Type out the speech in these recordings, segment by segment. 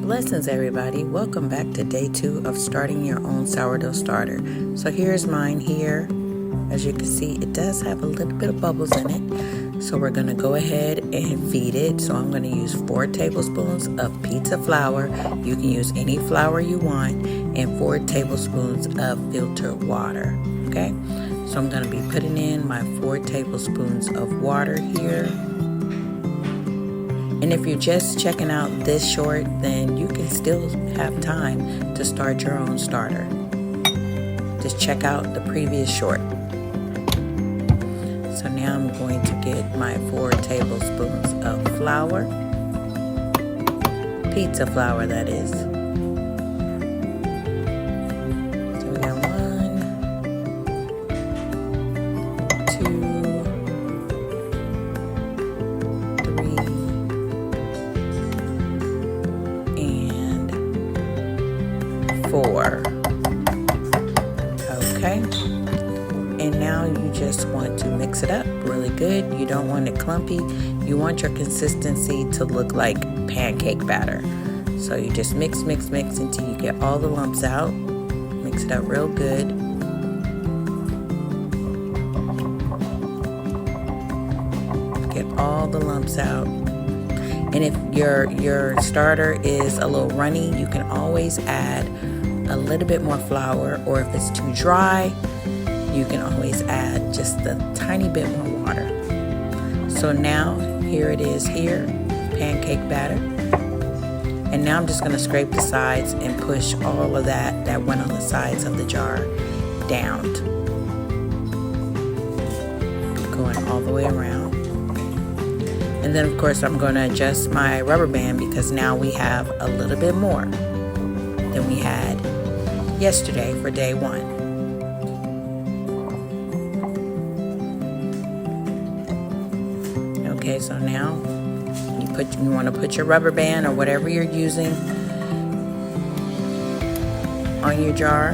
Blessings everybody, welcome back to day 2 of starting your own sourdough starter. So here's mine here. As you can see, it does have a little bit of bubbles in it. So we're going to go ahead and feed it. So I'm going to use 4 tablespoons of pizza flour. You can use any flour you want, and 4 tablespoons of filtered water. Okay, so I'm going to be putting in my 4 tablespoons of water here. And if you're just checking out this short, then you can still have time to start your own starter. Just check out the previous short. So now I'm going to get my 4 tablespoons of flour, pizza flour that is. So we got 1, 2, 3, 4. Okay, and now you just want to mix it up really good. You don't want it clumpy. You want your consistency to look like pancake batter. So you just mix until you get all the lumps out. Mix it up real good. Get all the lumps out. And if your starter is a little runny, you can always add a little bit more flour, or if it's too dry, you can always add just a tiny bit more water. So now here it is here, pancake batter. And now I'm just going to scrape the sides and push all of that went on the sides of the jar down, going all the way around. And then of course I'm going to adjust my rubber band, because now we have a little bit more than we had yesterday for day 1. Okay, so now you want to put your rubber band or whatever you're using on your jar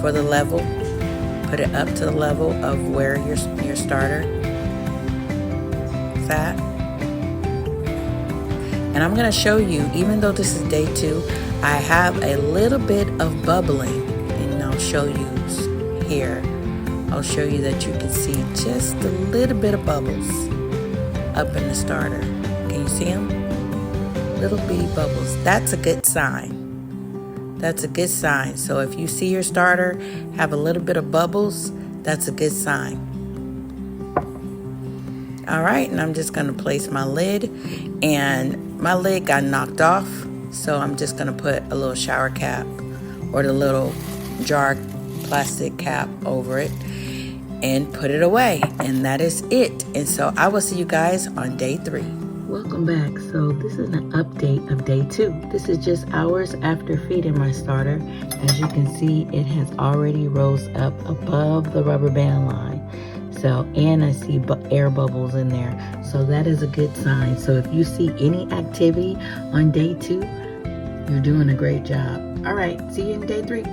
for the level. Put it up to the level of where your starter is at. And I'm going to show you, even though this is day 2, I have a little bit of bubbling, and I'll show you here. I'll show you that you can see just a little bit of bubbles up in the starter. Can you see them? Little bitty bubbles. That's a good sign. That's a good sign. So if you see your starter have a little bit of bubbles, that's a good sign. All right, and I'm just going to place my lid, and my lid got knocked off. So I'm just going to put a little shower cap or the little jar plastic cap over it and put it away. And that is it. And so I will see you guys on day 3. Welcome back. So this is an update of day 2. This is just hours after feeding my starter. As you can see, it has already rose up above the rubber band line. So, and I see air bubbles in there. So that is a good sign. So if you see any activity on day 2, you're doing a great job. All right, see you in day 3.